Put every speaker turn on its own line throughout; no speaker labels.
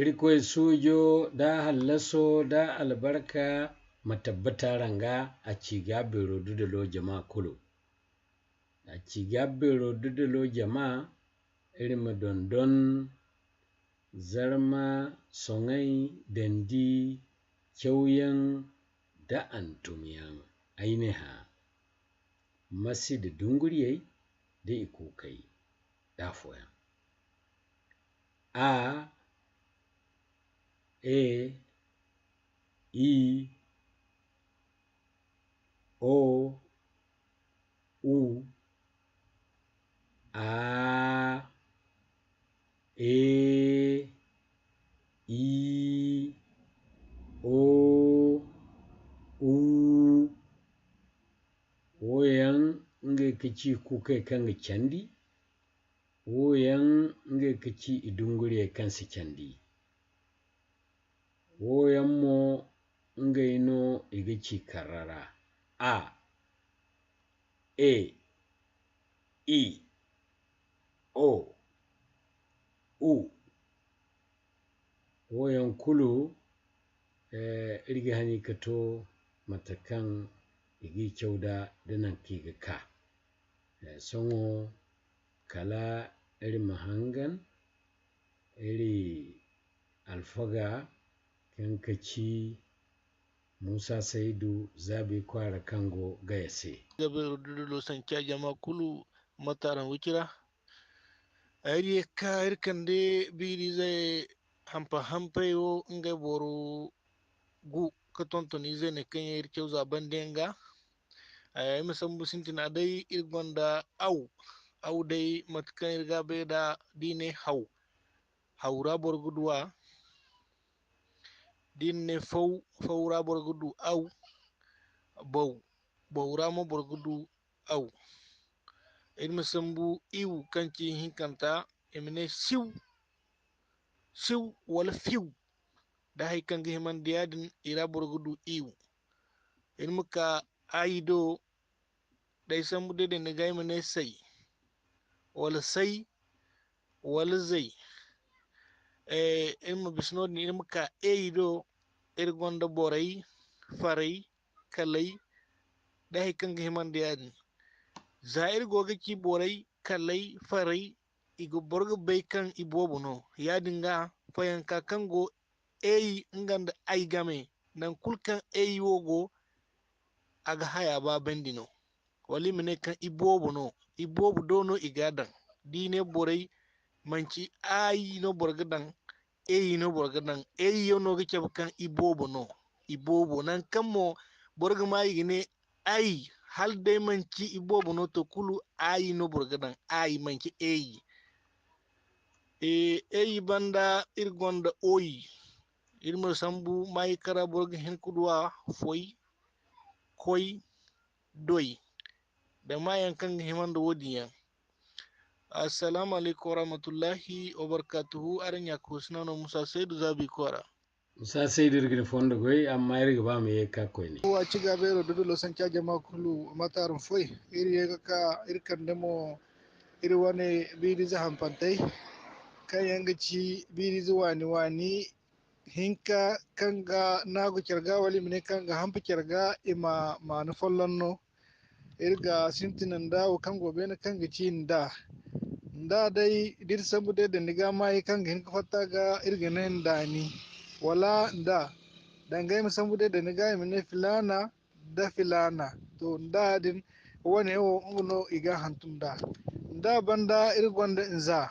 irkoy sujo da hallaso da albarka matabbata ranga a cigabero dudalo jama'a kulu a cigabero dudalo jama'a irma dondon Zarma Soŋay Dendi da antumyan Aynéhâ Masida dunguriyey da ikuukey da foyan A E I O U A E I O U woyan nge kici kuukey kanga candi woyan nge kici idunguriyey kansi candi woyan mo ngeyno igici karara A E I O U woyan kulu irga hani kato matakan igi kyauda danan kiga ka songo kala iri mahangan iri alfaga kankaci Musa saydu zabi kwaara kango Gaya se
gabe dudulo sanca jama kulu mataran wikira ayri ka irkande biri zai hampantey wo ngai boro gu ka tontoni zai ne kan yir kyau zaban denga ay musambu sintina dai irgonda au dai matkan irga be da dine haura borguduwa dinne faura borgudu bawra mo borgudu au musambu iwu kanci hinkanta emine siw wala fiw da hay kanga himan diyadin ira borgudu iwu muka aido dai sambu de ne gai mane sai wala zai ilmu bisno ni muka eido irgonda borai farai kalai da hay kanga himan diyadin zair goga ki borai kalai farai igo borgo bai kan ibobo no yadinga fayanka kango eyi nganda ai game nan kulkan eyi wogo aga haya ba bendino wali mine kan ibobo dono igadan dine borai manci ayi no borgadan eyi no borgadan eyi yo no gice kan ibobo nan kammo borga ma yigine ayi hal dai manci ibobo no to kulu ayi no borgadan ayi manci eyi eyi banda irgonda oyi irma sambu mai kara borga hin kudwa foi koi doi da mayan kan himan da wodiyan assalamu alaikum warahmatullahi wabarakatuhu aran ya kusna no Musa saydu zabi kwara
Musa saydu irgin fondo goy amma irga ba me yeka koyni
wa ci gabe ro dudulo sanca jama kulu mataran foi iri yega ka irkan demo iri wane biri za hampantey kan yanga ci biri za wani hinka kanga nagu kyarga wali mine kanga hampa kyarga ima manu follanno irga sintinan dawo kango bena kanga ci nda dai dir sabu de da niga mai kanga hinka fatta ga irga nen dani wala nda dangai musambu de da niga mine filana to nda din wani wo ngono iga hantum nda banda irgonda inza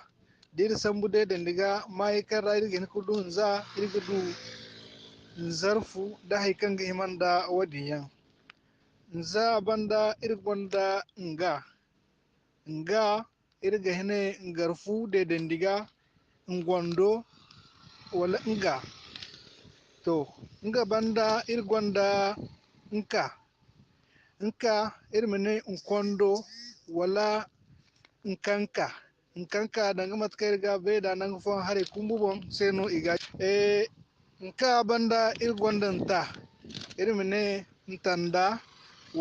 dir sambu de da niga mai kara irga hinka du inza irga du zarfu da haikan ga himan da wadiyan nza banda irgonda nga irga hine ngarfu de dendiga ngondo wala nga to nga banda irgonda nka irmine nkondo wala nkanka danga matka irga beda nanga fon hare kumbubon seno iga nka banda irgonda irmine ntanda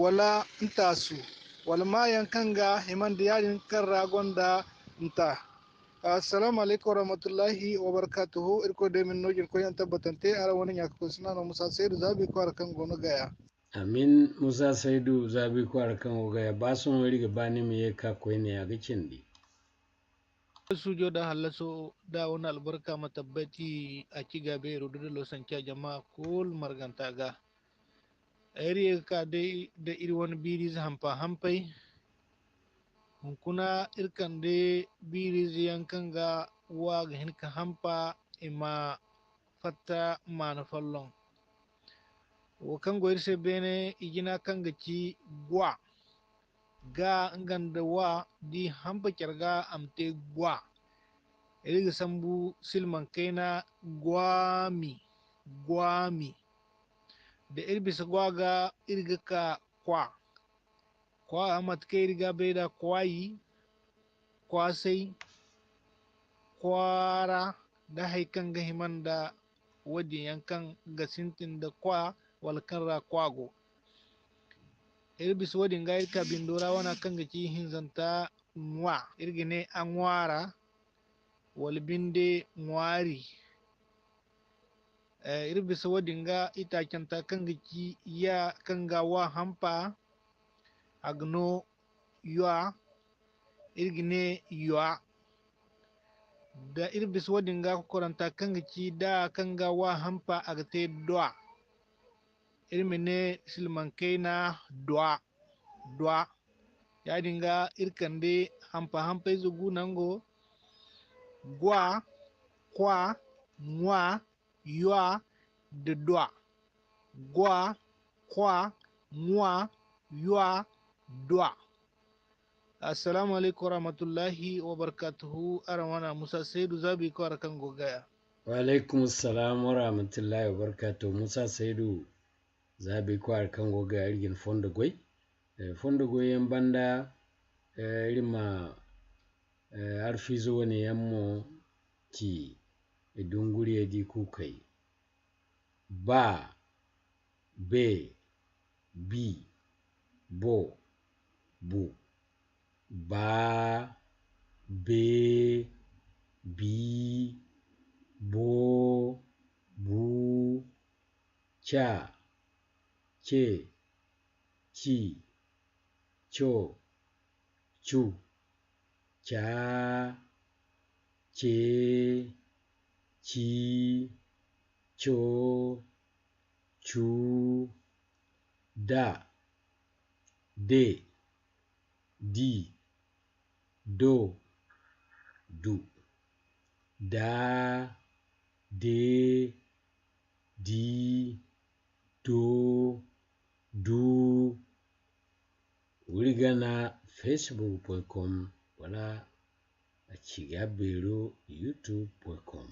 wala ntasu wala mayan kanga himan diyadin karra gonda nta assalamu alaikum warahmatullahi wabarakatuhu irko de min nojin ko yan tabbatante ara wani ya ko suna no Musa saydu zabi ko ara kan gono Gaya.
Amin Musa saydu zabi ko ara kan Gaya ba son wari ga bani me yaka ko ne ya gicin di.
Sujo da halaso da wani albarka matabbati a ci gabe rudu da losanci jama'a kul marganta ga. Eri ka dai da iri wani biri hampai hunkuna irkan de biri yankan ga wa ga hinka hampa ima fatta mana fallon wo kan go irse bene igina kan ga ci gwa ga nganda wa di hampa kyarga amte gwa iriga sambu silman kaina gwami da irbisa gwaga irga ka kwa amat kai riga beda kwayi kwasai kwaara da haikan ga himan da wadi yankan ga sintin da kwa walkan ra kwago irbis wadin ga irka bindora wana kan ga ci hinzanta nwa irgine an wara wal binde nwari irbis wadin ga itakenta kan ga ci ya kan ga wa hampa agno yuwa irgine yuwa da irbis wadin ga koranta kan ci da kan ga wa hampa agate doa irmine silman kaina doa ya dinga irkande hampa izugu nango gwa kwa nwa yuwa da doa gwa kwa nwa yuwa doa. Assalamu alaikum warahmatullahi wabarakatuhu arawana Musa saydu zabi ko arakan Gaya.
Wa alaikum assalam warahmatullahi wabarakatuh Musa saydu zabi ko arakan Gaya irgin fondo goy yan banda irma arfizo wani yammo ki dunguriyey di ikuukey ba be bi bo bu ba be bi bo bu cha che chi cho chu cha che chi cho chu da de di do du da de di do du wurigana facebook.com wala a cigabero youtube.com